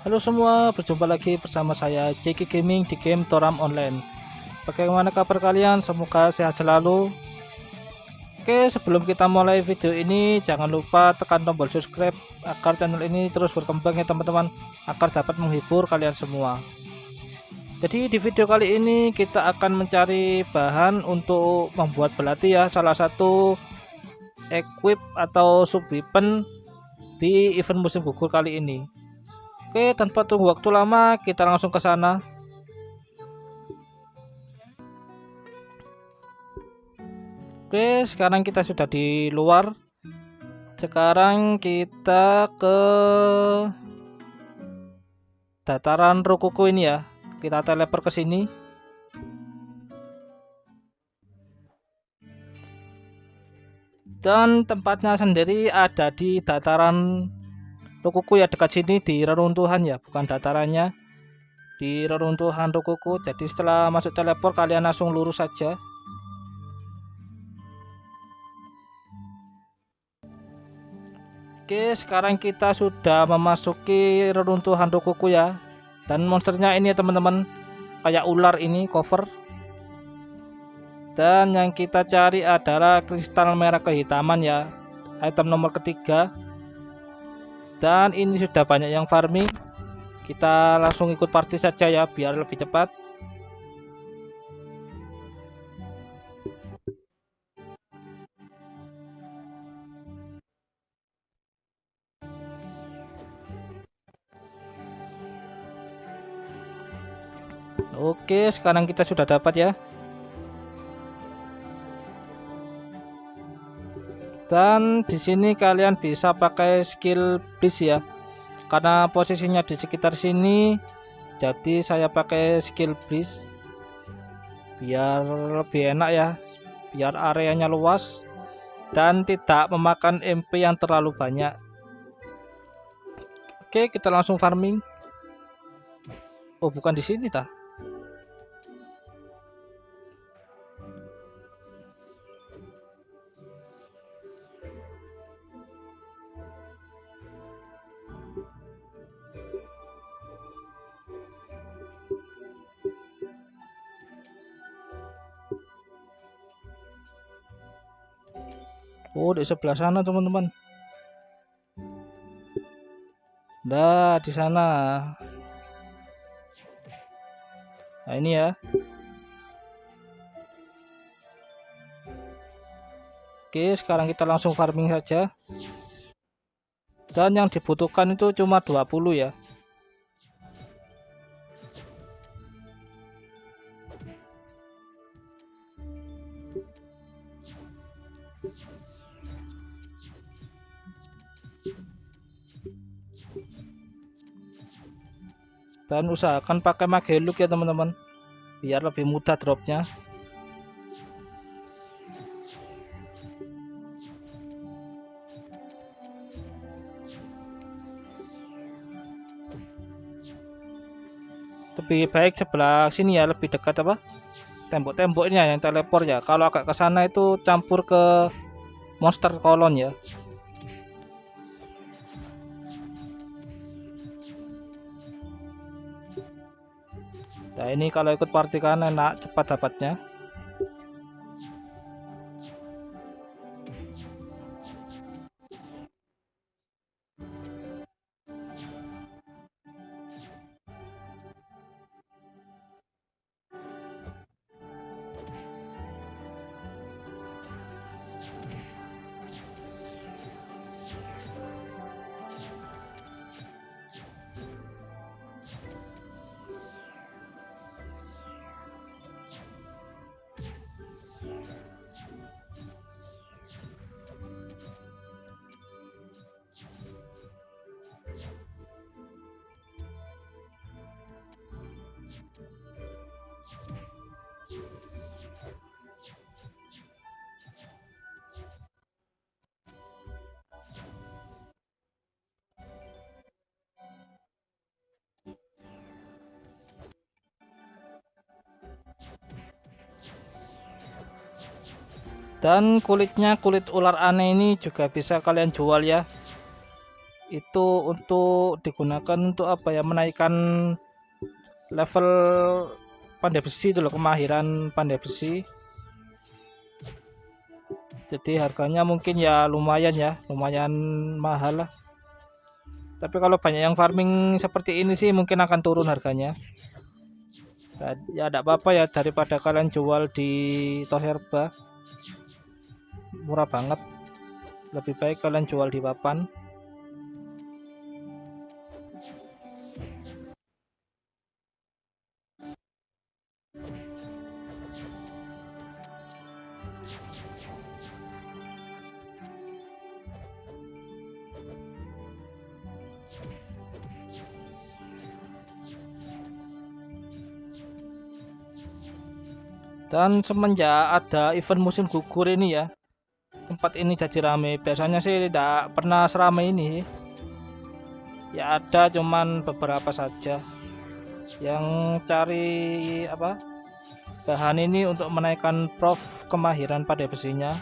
Halo semua, berjumpa lagi bersama saya Jeki Gaming di game Toram Online. Bagaimana kabar kalian? Semoga sehat selalu. Oke, sebelum kita mulai video ini, jangan lupa tekan tombol subscribe agar channel ini terus berkembang ya teman-teman, agar dapat menghibur kalian semua. Jadi di video kali ini kita akan mencari bahan untuk membuat belati ya, salah satu equip atau sub weapon di event musim gugur kali ini. Oke, tanpa tunggu waktu lama, kita langsung ke sana. Oke, sekarang kita sudah di luar. Sekarang kita ke dataran Rokuku ini ya. Kita teleport ke sini. Dan tempatnya sendiri ada di dataran Rokuku ya, dekat sini di reruntuhan ya, bukan datarannya. Di reruntuhan Rokuku. Jadi setelah masuk teleport kalian langsung lurus saja. Oke, sekarang kita sudah memasuki reruntuhan Rokuku ya. Dan monsternya ini ya teman-teman, kayak ular ini, cover. Dan yang kita cari adalah kristal merah kehitaman ya, item nomor ketiga. Dan ini sudah banyak yang farming. Kita langsung ikut party saja ya, biar lebih cepat. Oke, sekarang kita sudah dapat ya. Dan di sini kalian bisa pakai skill beast ya, karena posisinya di sekitar sini. Jadi saya pakai skill beast biar lebih enak ya, biar areanya luas dan tidak memakan MP yang terlalu banyak. Oke, kita langsung farming. Oh, bukan di sini tah. Oh, di sebelah sana teman-teman. Dah di sana. Nah, ini ya. Oke, sekarang kita langsung farming saja. Dan yang dibutuhkan itu cuma 20 ya. Dan usahakan pakai Mageluk ya teman-teman, biar lebih mudah dropnya. Lebih baik sebelah sini ya, lebih dekat apa, tembok-temboknya yang teleport ya. Kalau agak ke sana itu campur ke monster kolon ya. Nah, ini kalau ikut party kan enak, cepat dapatnya. Dan kulitnya, kulit ular aneh ini juga bisa kalian jual ya. itu untuk digunakan untuk apa ya, menaikkan level pandai besi itu loh, kemahiran pandai besi. Jadi harganya mungkin ya lumayan ya, lumayan mahal lah. Tapi kalau banyak yang farming seperti ini sih mungkin akan turun harganya. Ya tidak apa-apa ya, daripada kalian jual di Toserba murah banget. Lebih baik kalian jual di papan. Dan semenjak ada event musim gugur ini ya, tempat ini jadi rame. Biasanya sih tidak pernah seramai ini. Ya ada cuman beberapa saja yang cari apa, bahan ini untuk menaikkan prof kemahiran pada besinya.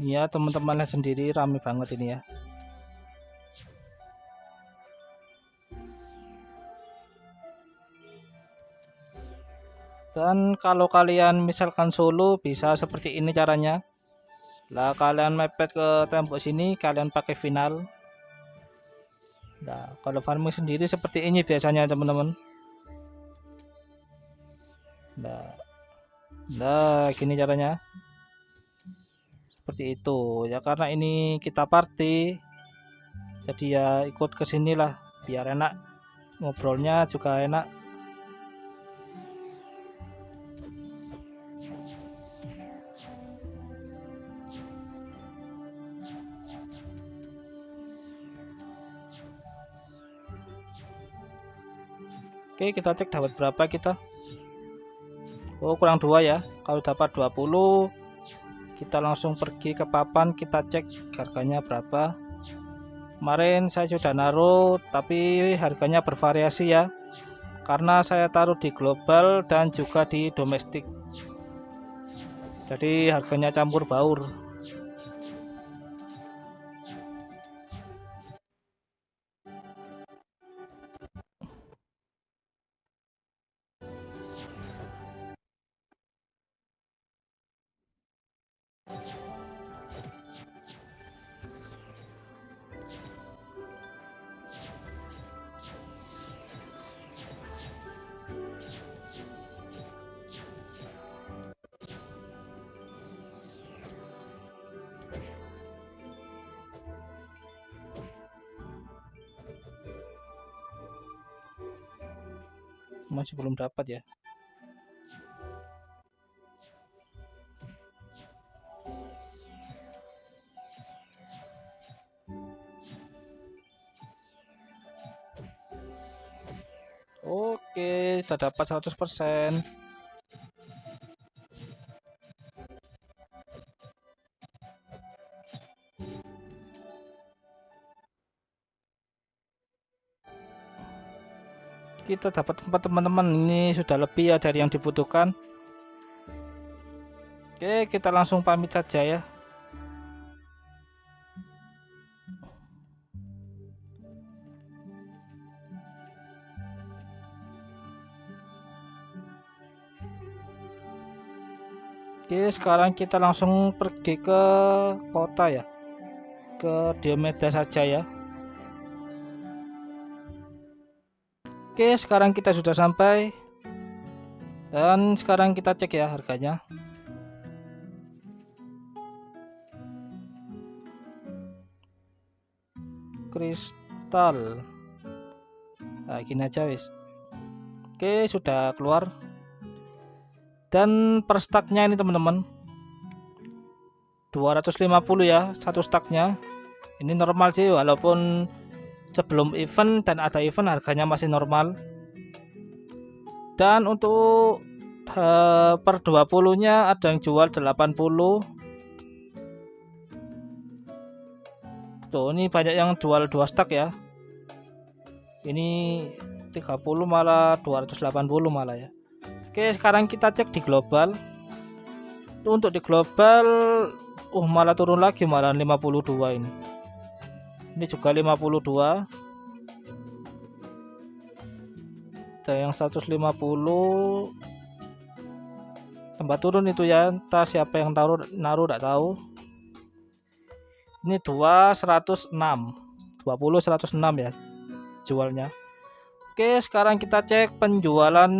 Iya, teman-temannya sendiri rame banget ini ya. Dan kalau kalian misalkan solo bisa seperti ini caranya. Lah kalian mepet ke tembok sini, kalian pakai final. Nah, kalau farming sendiri seperti ini biasanya teman-teman. Nah, gini caranya. Seperti itu ya, karena ini kita party. Jadi ya ikut ke sinilah biar enak, ngobrolnya juga enak. Oke, kita cek dapat berapa kita. Oh, kurang 2 ya. Kalau dapat 20, kita langsung pergi ke papan, kita cek harganya berapa. Kemarin saya sudah naruh, tapi harganya bervariasi ya. Karena saya taruh di global dan juga di domestik. Jadi harganya campur baur. Masih belum dapat ya. Oke, sudah dapat 100%. Kita dapat 4 teman-teman, ini sudah lebih ya dari yang dibutuhkan. Oke, kita langsung pamit saja ya. Oke, sekarang kita langsung pergi ke kota ya, ke Diomeda saja ya. Oke, sekarang kita sudah sampai dan sekarang kita cek ya harganya. Kristal, nah gini aja wis. Oke, sudah keluar. Dan per stacknya ini teman-teman 250 ya satu stacknya. Ini normal sih, walaupun sebelum event dan ada event harganya masih normal. Dan untuk per 20 nya ada yang jual 80. Tuh, ini banyak yang jual 2 stack ya. Ini 30 malah 280 malah ya. Oke, sekarang kita cek di global. Untuk di global malah turun lagi, malah 52 ini. Ini juga 52. Ada yang 150. Tempat turun itu ya, entah siapa yang naruh tidak tahu. Ini 106 ya jualnya. Oke, sekarang kita cek penjualan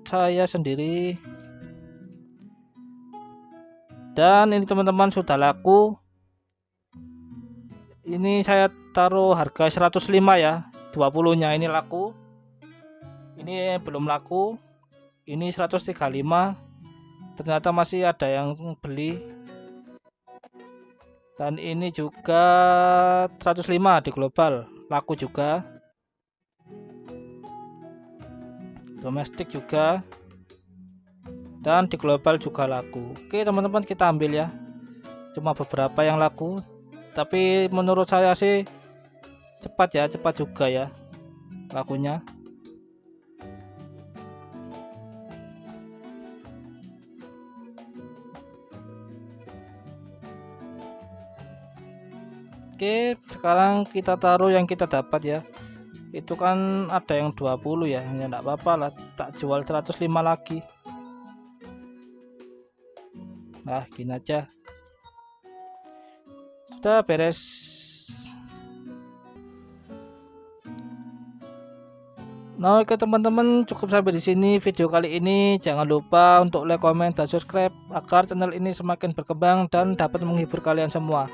saya sendiri. Dan ini teman-teman sudah laku. Ini saya taruh harga 105 ya. 20 nya ini laku. Ini belum laku. Ini 135. Ternyata masih ada yang beli. Dan ini juga 105 di global, laku juga. Domestik juga. Dan di global juga laku. Oke teman-teman, kita ambil ya. Cuma beberapa yang laku, tapi menurut saya sih cepat ya, cepat juga ya lakunya. Oke, sekarang kita taruh yang kita dapat ya. Itu kan ada yang 20 ya, enggak apa-apa lah, tak jual 105 lagi. Nah, gini aja. Sudah beres. Nah, oke teman-teman, cukup sampai di sini video kali ini. Jangan lupa untuk like, comment, dan subscribe agar channel ini semakin berkembang dan dapat menghibur kalian semua.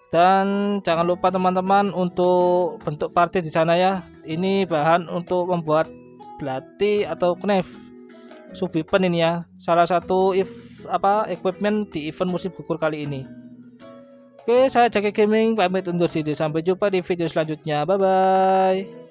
Dan jangan lupa teman-teman untuk bentuk party di sana ya. Ini bahan untuk membuat belati atau knife subipen ini ya. Salah satu equipment di event musim gugur kali ini. Oke, saya Jaki Gaming pamit undur diri. Sampai jumpa di video selanjutnya. Bye bye.